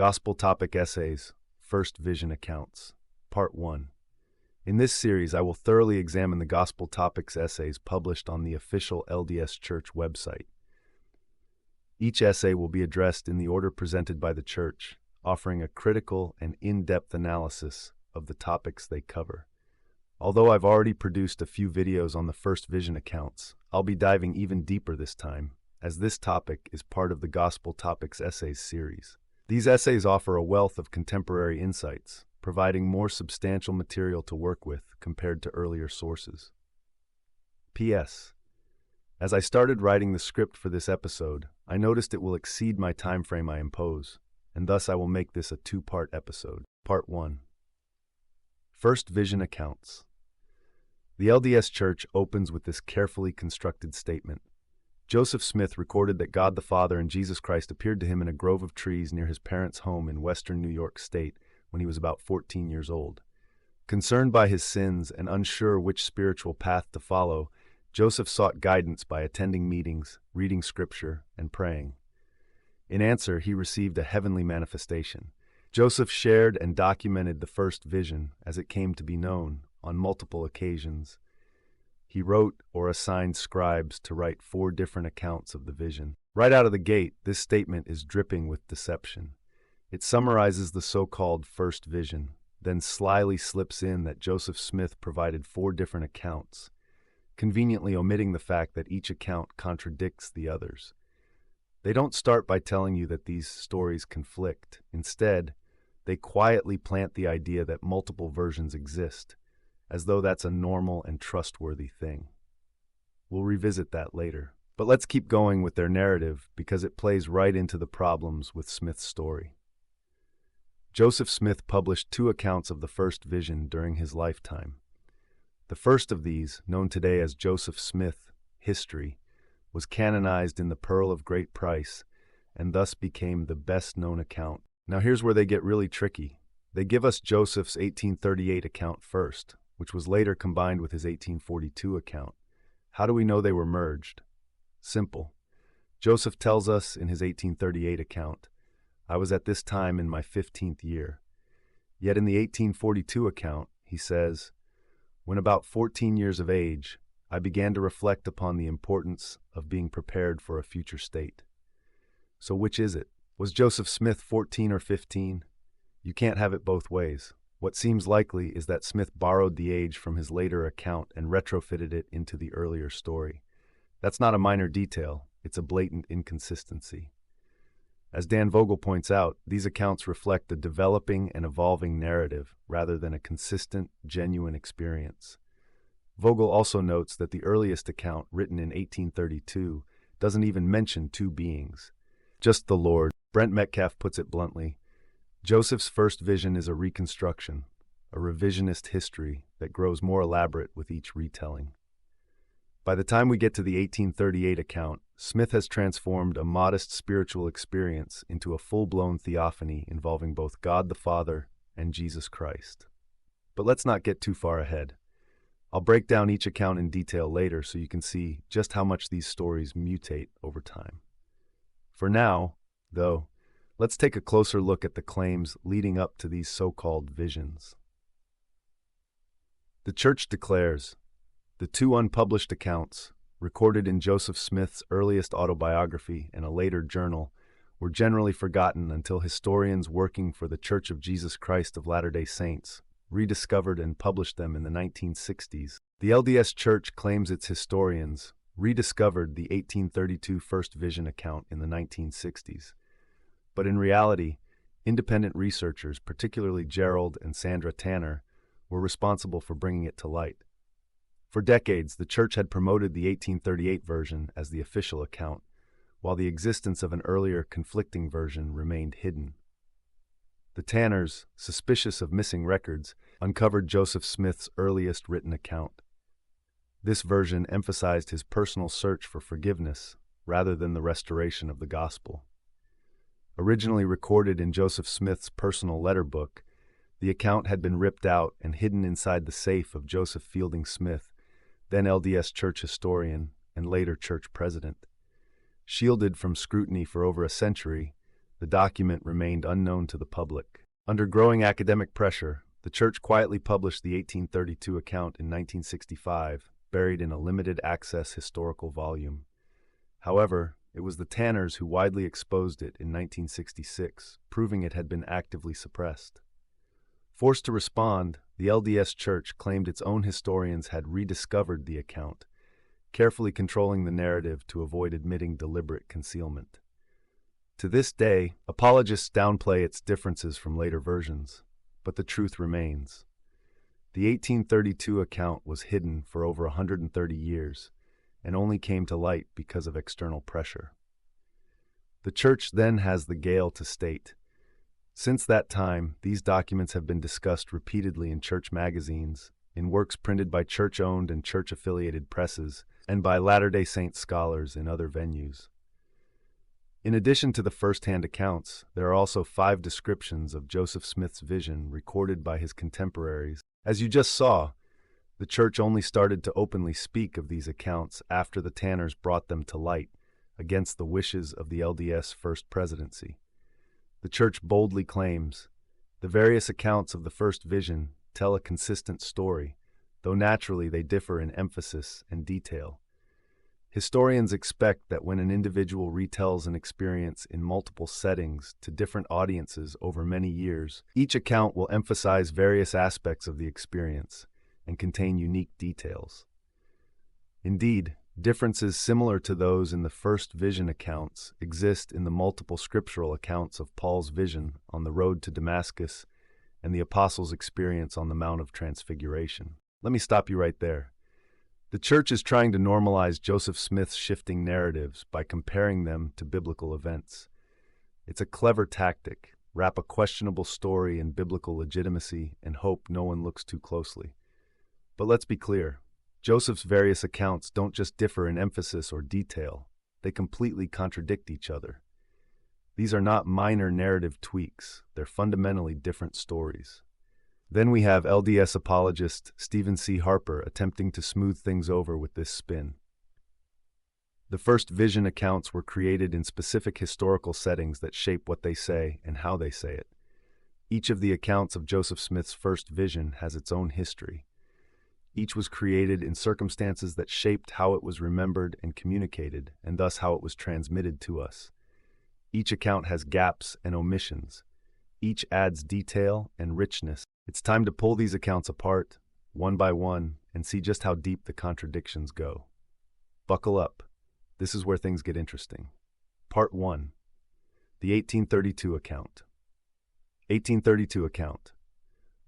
Gospel Topic Essays, First Vision Accounts, Part 1. In this series, I will thoroughly examine the Gospel Topics essays published on the official LDS Church website. Each essay will be addressed in the order presented by the Church, offering a critical and in-depth analysis of the topics they cover. Although I've already produced a few videos on the First Vision accounts, I'll be diving even deeper this time, as this topic is part of the Gospel Topics Essays series. These essays offer a wealth of contemporary insights, providing more substantial material to work with compared to earlier sources. P.S. As I started writing the script for this episode, I noticed it will exceed my time frame I impose, and thus I will make this a two-part episode. Part 1. First Vision Accounts. The LDS Church opens with this carefully constructed statement. Joseph Smith recorded that God the Father and Jesus Christ appeared to him in a grove of trees near his parents' home in western New York State when he was about 14 years old. Concerned by his sins and unsure which spiritual path to follow, Joseph sought guidance by attending meetings, reading scripture, and praying. In answer, he received a heavenly manifestation. Joseph shared and documented the first vision, as it came to be known, on multiple occasions. He wrote or assigned scribes to write 4 different accounts of the vision. Right out of the gate, this statement is dripping with deception. It summarizes the so-called first vision, then slyly slips in that Joseph Smith provided 4 different accounts, conveniently omitting the fact that each account contradicts the others. They don't start by telling you that these stories conflict. Instead, they quietly plant the idea that multiple versions exist, as though that's a normal and trustworthy thing. We'll revisit that later. But let's keep going with their narrative because it plays right into the problems with Smith's story. Joseph Smith published 2 accounts of the first vision during his lifetime. The first of these, known today as Joseph Smith History, was canonized in the Pearl of Great Price and thus became the best-known account. Now here's where they get really tricky. They give us Joseph's 1838 account first, which was later combined with his 1842 account. How do we know they were merged? Simple. Joseph tells us in his 1838 account, "I was at this time in my 15th year." Yet in the 1842 account, he says, "When about 14 years of age, I began to reflect upon the importance of being prepared for a future state." So which is it? Was Joseph Smith 14 or 15? You can't have it both ways. What seems likely is that Smith borrowed the age from his later account and retrofitted it into the earlier story. That's not a minor detail, it's a blatant inconsistency. As Dan Vogel points out, these accounts reflect a developing and evolving narrative rather than a consistent, genuine experience. Vogel also notes that the earliest account, written in 1832, doesn't even mention 2 beings, just the Lord. Brent Metcalf puts it bluntly, Joseph's first vision is a reconstruction, a revisionist history that grows more elaborate with each retelling. By the time we get to the 1838 account, Smith has transformed a modest spiritual experience into a full-blown theophany involving both God the Father and Jesus Christ. But let's not get too far ahead. I'll break down each account in detail later so you can see just how much these stories mutate over time. For now, though, let's take a closer look at the claims leading up to these so-called visions. The Church declares, the 2 unpublished accounts, recorded in Joseph Smith's earliest autobiography and a later journal, were generally forgotten until historians working for the Church of Jesus Christ of Latter-day Saints rediscovered and published them in the 1960s. The LDS Church claims its historians rediscovered the 1832 First Vision account in the 1960s. But in reality, independent researchers, particularly Gerald and Sandra Tanner, were responsible for bringing it to light. For decades, the Church had promoted the 1838 version as the official account, while the existence of an earlier conflicting version remained hidden. The Tanners, suspicious of missing records, uncovered Joseph Smith's earliest written account. This version emphasized his personal search for forgiveness rather than the restoration of the gospel. Originally recorded in Joseph Smith's personal letter book, the account had been ripped out and hidden inside the safe of Joseph Fielding Smith, then LDS Church historian and later church president. Shielded from scrutiny for over a century, the document remained unknown to the public. Under growing academic pressure, the church quietly published the 1832 account in 1965, buried in a limited-access historical volume. However, it was the Tanners who widely exposed it in 1966, proving it had been actively suppressed. Forced to respond, the LDS Church claimed its own historians had rediscovered the account, carefully controlling the narrative to avoid admitting deliberate concealment. To this day, apologists downplay its differences from later versions, but the truth remains. The 1832 account was hidden for over 130 years and only came to light because of external pressure. The Church then has the gale to state. Since that time, these documents have been discussed repeatedly in church magazines, in works printed by church-owned and church-affiliated presses, and by Latter-day Saint scholars in other venues. In addition to the first-hand accounts, there are also 5 descriptions of Joseph Smith's vision recorded by his contemporaries. As you just saw, the church only started to openly speak of these accounts after the Tanners brought them to light, against the wishes of the LDS First Presidency. The church boldly claims, the various accounts of the first vision tell a consistent story, though naturally they differ in emphasis and detail. Historians expect that when an individual retells an experience in multiple settings to different audiences over many years, each account will emphasize various aspects of the experience and contain unique details. Indeed, differences similar to those in the first vision accounts exist in the multiple scriptural accounts of Paul's vision on the road to Damascus and the apostles' experience on the Mount of Transfiguration. Let me stop you right there. The church is trying to normalize Joseph Smith's shifting narratives by comparing them to biblical events. It's a clever tactic, wrap a questionable story in biblical legitimacy and hope no one looks too closely. But let's be clear, Joseph's various accounts don't just differ in emphasis or detail, they completely contradict each other. These are not minor narrative tweaks, they're fundamentally different stories. Then we have LDS apologist Stephen C. Harper attempting to smooth things over with this spin. The first vision accounts were created in specific historical settings that shape what they say and how they say it. Each of the accounts of Joseph Smith's first vision has its own history. Each was created in circumstances that shaped how it was remembered and communicated, and thus how it was transmitted to us. Each account has gaps and omissions. Each adds detail and richness. It's time to pull these accounts apart, one by one, and see just how deep the contradictions go. Buckle up. This is where things get interesting. Part 1. The 1832 account. 1832 account.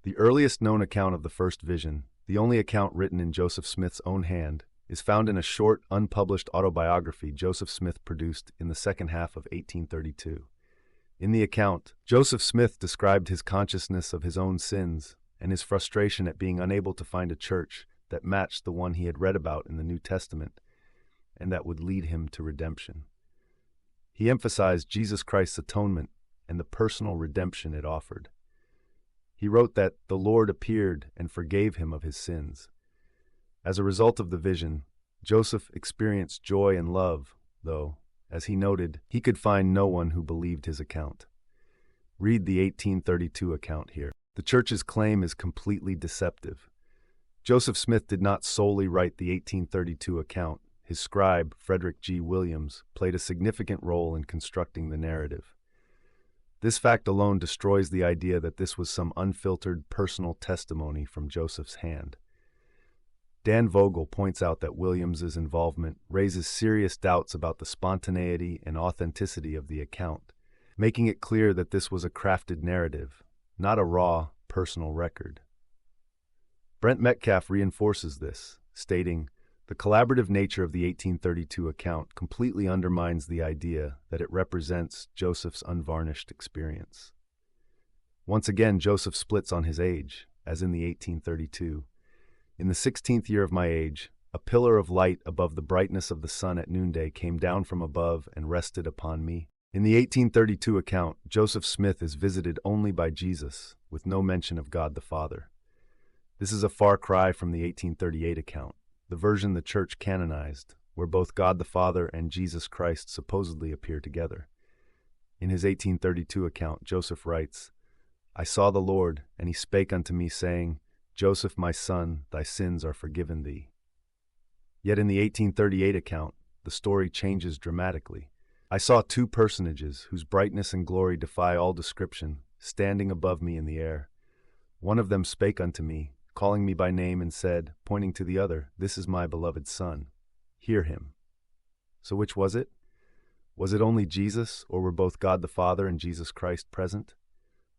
The earliest known account of the first vision, the only account written in Joseph Smith's own hand, is found in a short, unpublished autobiography Joseph Smith produced in the second half of 1832. In the account, Joseph Smith described his consciousness of his own sins and his frustration at being unable to find a church that matched the one he had read about in the New Testament and that would lead him to redemption. He emphasized Jesus Christ's atonement and the personal redemption it offered. He wrote that the Lord appeared and forgave him of his sins. As a result of the vision, Joseph experienced joy and love, though, as he noted, he could find no one who believed his account. Read the 1832 account here. The church's claim is completely deceptive. Joseph Smith did not solely write the 1832 account. His scribe, Frederick G. Williams, played a significant role in constructing the narrative. This fact alone destroys the idea that this was some unfiltered personal testimony from Joseph's hand. Dan Vogel points out that Williams's involvement raises serious doubts about the spontaneity and authenticity of the account, making it clear that this was a crafted narrative, not a raw, personal record. Brent Metcalf reinforces this, stating, "The collaborative nature of the 1832 account completely undermines the idea that it represents Joseph's unvarnished experience." Once again, Joseph splits on his age, as in the 1832. In the 16th year of my age, a pillar of light above the brightness of the sun at noonday came down from above and rested upon me. In the 1832 account, Joseph Smith is visited only by Jesus, with no mention of God the Father. This is a far cry from the 1838 account, the version the church canonized, where both God the Father and Jesus Christ supposedly appear together. In his 1832 account, Joseph writes, "I saw the Lord, and he spake unto me, saying, Joseph, my son, thy sins are forgiven thee." Yet in the 1838 account, the story changes dramatically. "I saw two personages, whose brightness and glory defy all description, standing above me in the air. One of them spake unto me, calling me by name, and said, pointing to the other, This is my beloved Son. Hear him." So which was it? Was it only Jesus, or were both God the Father and Jesus Christ present?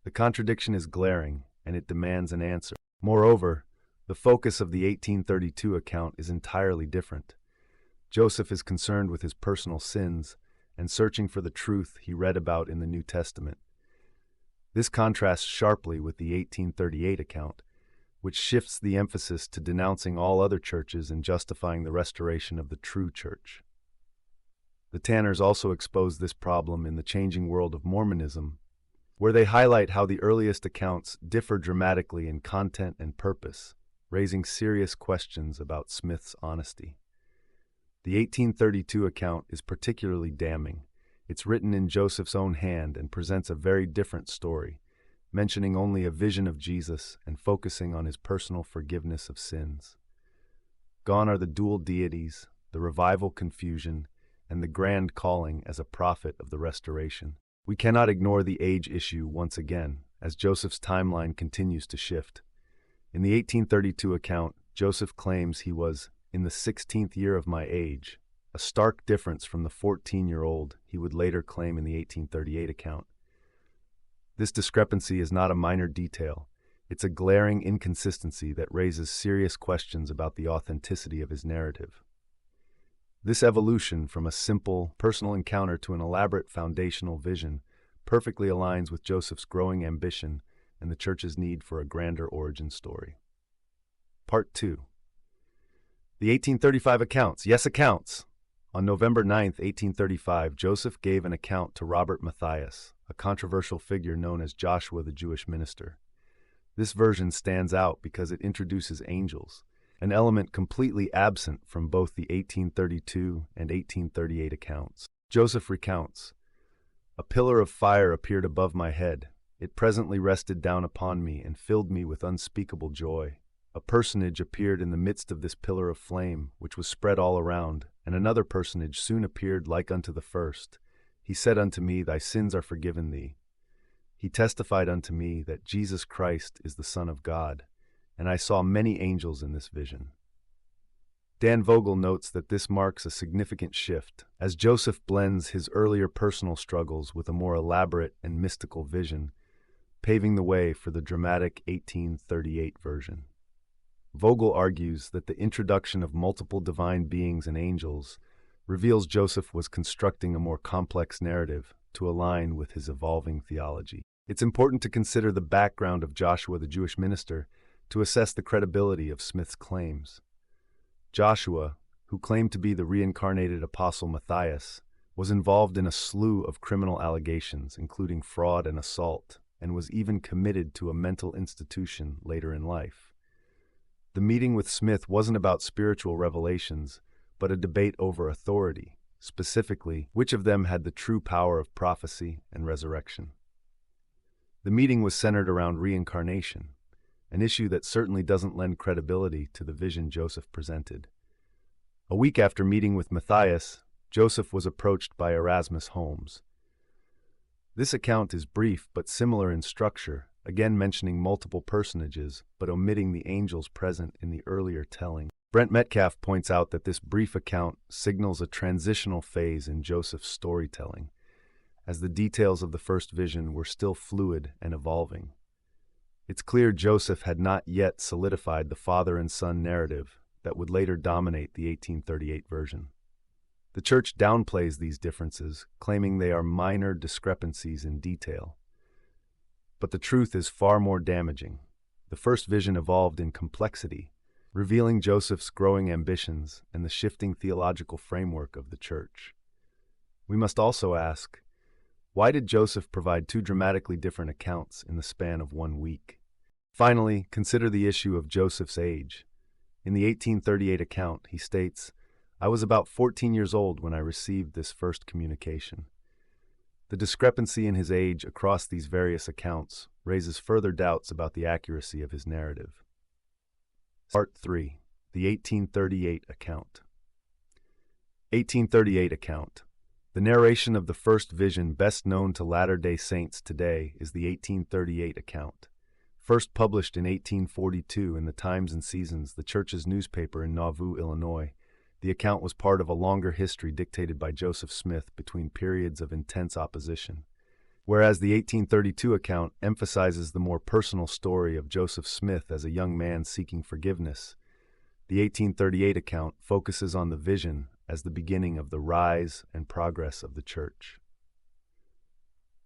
The contradiction is glaring, and it demands an answer. Moreover, the focus of the 1832 account is entirely different. Joseph is concerned with his personal sins and searching for the truth he read about in the New Testament. This contrasts sharply with the 1838 account, which shifts the emphasis to denouncing all other churches and justifying the restoration of the true church. The Tanners also expose this problem in The Changing World of Mormonism, where they highlight how the earliest accounts differ dramatically in content and purpose, raising serious questions about Smith's honesty. The 1832 account is particularly damning. It's written in Joseph's own hand and presents a very different story, mentioning only a vision of Jesus and focusing on his personal forgiveness of sins. Gone are the dual deities, the revival confusion, and the grand calling as a prophet of the restoration. We cannot ignore the age issue once again, as Joseph's timeline continues to shift. In the 1832 account, Joseph claims he was in the 16th year of my age, a stark difference from the 14-year-old he would later claim in the 1838 account. This discrepancy is not a minor detail. It's a glaring inconsistency that raises serious questions about the authenticity of his narrative. This evolution from a simple, personal encounter to an elaborate foundational vision perfectly aligns with Joseph's growing ambition and the church's need for a grander origin story. Part 2. The 1835 accounts. Yes, accounts! On November 9, 1835, Joseph gave an account to Robert Matthias, a controversial figure known as Joshua the Jewish minister. This version stands out because it introduces angels, an element completely absent from both the 1832 and 1838 accounts. Joseph recounts, "A pillar of fire appeared above my head. It presently rested down upon me and filled me with unspeakable joy. A personage appeared in the midst of this pillar of flame, which was spread all around, and another personage soon appeared like unto the first. He said unto me, Thy sins are forgiven thee. He testified unto me that Jesus Christ is the Son of God, and I saw many angels in this vision." Dan Vogel notes that this marks a significant shift, as Joseph blends his earlier personal struggles with a more elaborate and mystical vision, paving the way for the dramatic 1838 version. Vogel argues that the introduction of multiple divine beings and angels reveals Joseph was constructing a more complex narrative to align with his evolving theology. It's important to consider the background of Joshua the Jewish minister to assess the credibility of Smith's claims. Joshua, who claimed to be the reincarnated apostle Matthias, was involved in a slew of criminal allegations, including fraud and assault, and was even committed to a mental institution later in life. The meeting with Smith wasn't about spiritual revelations, but a debate over authority, specifically, which of them had the true power of prophecy and resurrection. The meeting was centered around reincarnation, an issue that certainly doesn't lend credibility to the vision Joseph presented. A week after meeting with Matthias, Joseph was approached by Erasmus Holmes. This account is brief but similar in structure, again mentioning multiple personages but omitting the angels present in the earlier telling. Brent Metcalf points out that this brief account signals a transitional phase in Joseph's storytelling, as the details of the first vision were still fluid and evolving. It's clear Joseph had not yet solidified the father and son narrative that would later dominate the 1838 version. The church downplays these differences, claiming they are minor discrepancies in detail. But the truth is far more damaging. The first vision evolved in complexity, revealing Joseph's growing ambitions and the shifting theological framework of the church. We must also ask, why did Joseph provide two dramatically different accounts in the span of 1 week? Finally, consider the issue of Joseph's age. In the 1838 account, he states, "I was about 14 years old when I received this first communication." The discrepancy in his age across these various accounts raises further doubts about the accuracy of his narrative. Part 3. The 1838 Account. 1838 Account. The narration of the first vision best known to Latter-day Saints today is the 1838 account. First published in 1842 in the Times and Seasons, the church's newspaper in Nauvoo, Illinois, the account was part of a longer history dictated by Joseph Smith between periods of intense opposition. Whereas the 1832 account emphasizes the more personal story of Joseph Smith as a young man seeking forgiveness, the 1838 account focuses on the vision as the beginning of the rise and progress of the church.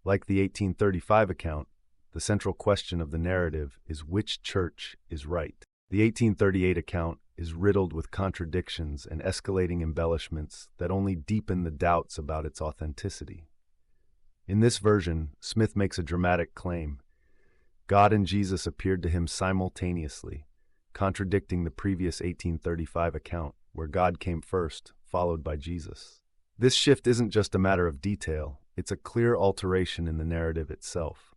Like the 1835 account, the central question of the narrative is which church is right. The 1838 account is riddled with contradictions and escalating embellishments that only deepen the doubts about its authenticity. In this version, Smith makes a dramatic claim. God and Jesus appeared to him simultaneously, contradicting the previous 1835 account, where God came first, followed by Jesus. This shift isn't just a matter of detail, it's a clear alteration in the narrative itself.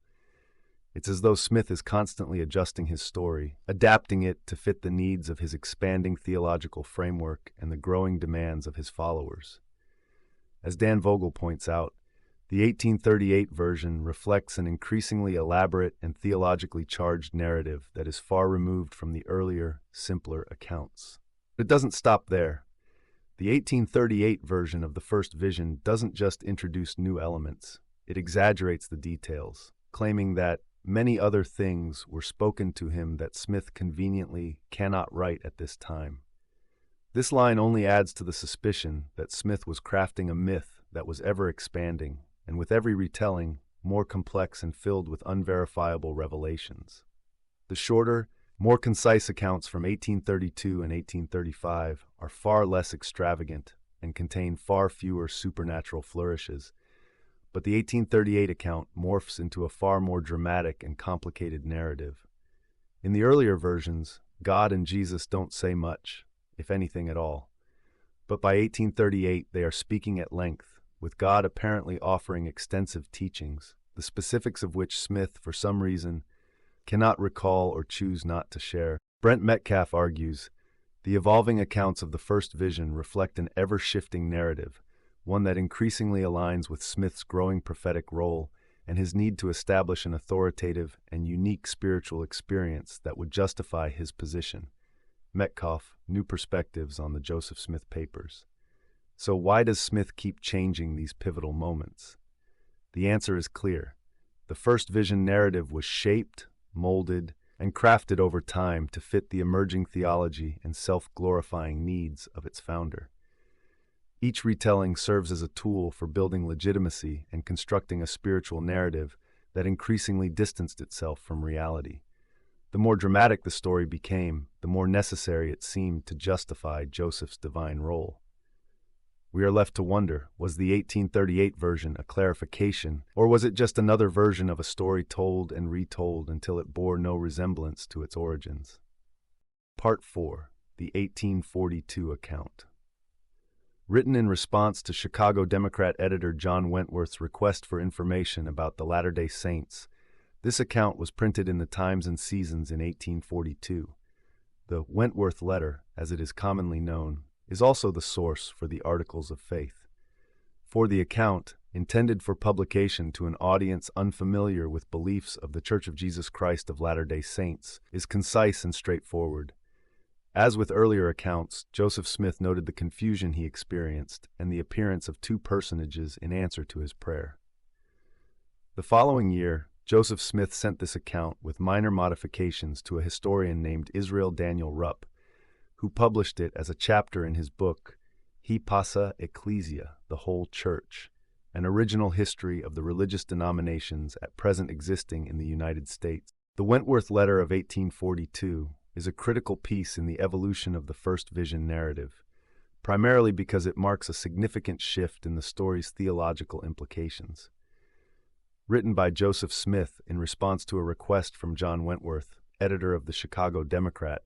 It's as though Smith is constantly adjusting his story, adapting it to fit the needs of his expanding theological framework and the growing demands of his followers. As Dan Vogel points out, the 1838 version reflects an increasingly elaborate and theologically charged narrative that is far removed from the earlier, simpler accounts. But it doesn't stop there. The 1838 version of the first vision doesn't just introduce new elements, it exaggerates the details, claiming that many other things were spoken to him that Smith conveniently cannot write at this time. This line only adds to the suspicion that Smith was crafting a myth that was ever expanding, and with every retelling, more complex and filled with unverifiable revelations. The shorter, more concise accounts from 1832 and 1835 are far less extravagant and contain far fewer supernatural flourishes, but the 1838 account morphs into a far more dramatic and complicated narrative. In the earlier versions, God and Jesus don't say much, if anything at all. But by 1838, they are speaking at length, with God apparently offering extensive teachings, the specifics of which Smith, for some reason, cannot recall or choose not to share. Brent Metcalf argues, the evolving accounts of the first vision reflect an ever-shifting narrative, one that increasingly aligns with Smith's growing prophetic role and his need to establish an authoritative and unique spiritual experience that would justify his position. Metcalf, New Perspectives on the Joseph Smith Papers. So why does Smith keep changing these pivotal moments? The answer is clear. The first vision narrative was shaped, molded, and crafted over time to fit the emerging theology and self-glorifying needs of its founder. Each retelling serves as a tool for building legitimacy and constructing a spiritual narrative that increasingly distanced itself from reality. The more dramatic the story became, the more necessary it seemed to justify Joseph's divine role. We are left to wonder, was the 1838 version a clarification, or was it just another version of a story told and retold until it bore no resemblance to its origins? Part 4. The 1842 Account. Written in response to Chicago Democrat editor John Wentworth's request for information about the Latter-day Saints, this account was printed in the Times and Seasons in 1842. The Wentworth Letter, as it is commonly known, is also the source for the Articles of Faith. For the account, intended for publication to an audience unfamiliar with beliefs of the Church of Jesus Christ of Latter-day Saints, is concise and straightforward. As with earlier accounts, Joseph Smith noted the confusion he experienced and the appearance of two personages in answer to his prayer. The following year, Joseph Smith sent this account with minor modifications to a historian named Israel Daniel Rupp, who published it as a chapter in his book, He Passa Ecclesia, the Whole Church, an original history of the religious denominations at present existing in the United States. The Wentworth Letter of 1842 is a critical piece in the evolution of the first vision narrative, primarily because it marks a significant shift in the story's theological implications. Written by Joseph Smith in response to a request from John Wentworth, editor of the Chicago Democrat,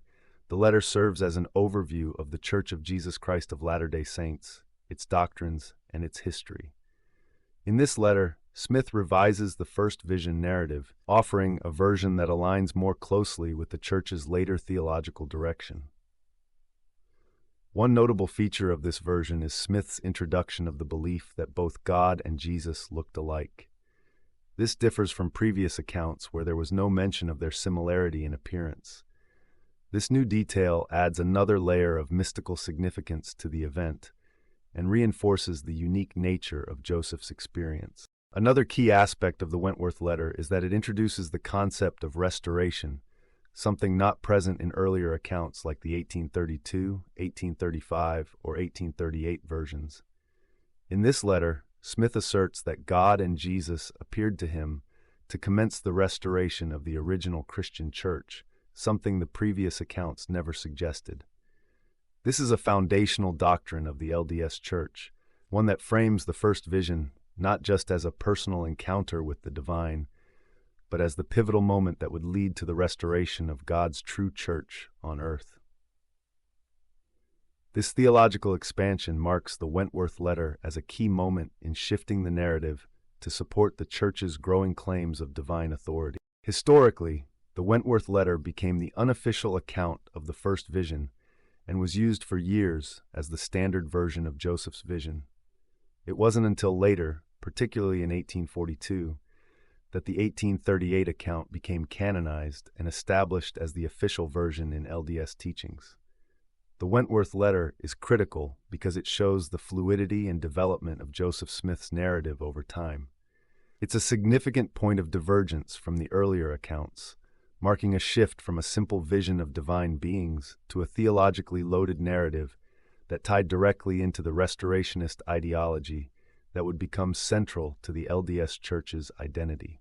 the letter serves as an overview of the Church of Jesus Christ of Latter-day Saints, its doctrines, and its history. In this letter, Smith revises the first vision narrative, offering a version that aligns more closely with the Church's later theological direction. One notable feature of this version is Smith's introduction of the belief that both God and Jesus looked alike. This differs from previous accounts where there was no mention of their similarity in appearance. This new detail adds another layer of mystical significance to the event and reinforces the unique nature of Joseph's experience. Another key aspect of the Wentworth letter is that it introduces the concept of restoration, something not present in earlier accounts like the 1832, 1835, or 1838 versions. In this letter, Smith asserts that God and Jesus appeared to him to commence the restoration of the original Christian church, something the previous accounts never suggested. This is a foundational doctrine of the LDS Church, one that frames the first vision not just as a personal encounter with the divine, but as the pivotal moment that would lead to the restoration of God's true church on earth. This theological expansion marks the Wentworth letter as a key moment in shifting the narrative to support the Church's growing claims of divine authority. Historically, the Wentworth letter became the unofficial account of the first vision and was used for years as the standard version of Joseph's vision. It wasn't until later, particularly in 1842, that the 1838 account became canonized and established as the official version in LDS teachings. The Wentworth letter is critical because it shows the fluidity and development of Joseph Smith's narrative over time. It's a significant point of divergence from the earlier accounts, marking a shift from a simple vision of divine beings to a theologically loaded narrative that tied directly into the restorationist ideology that would become central to the LDS Church's identity.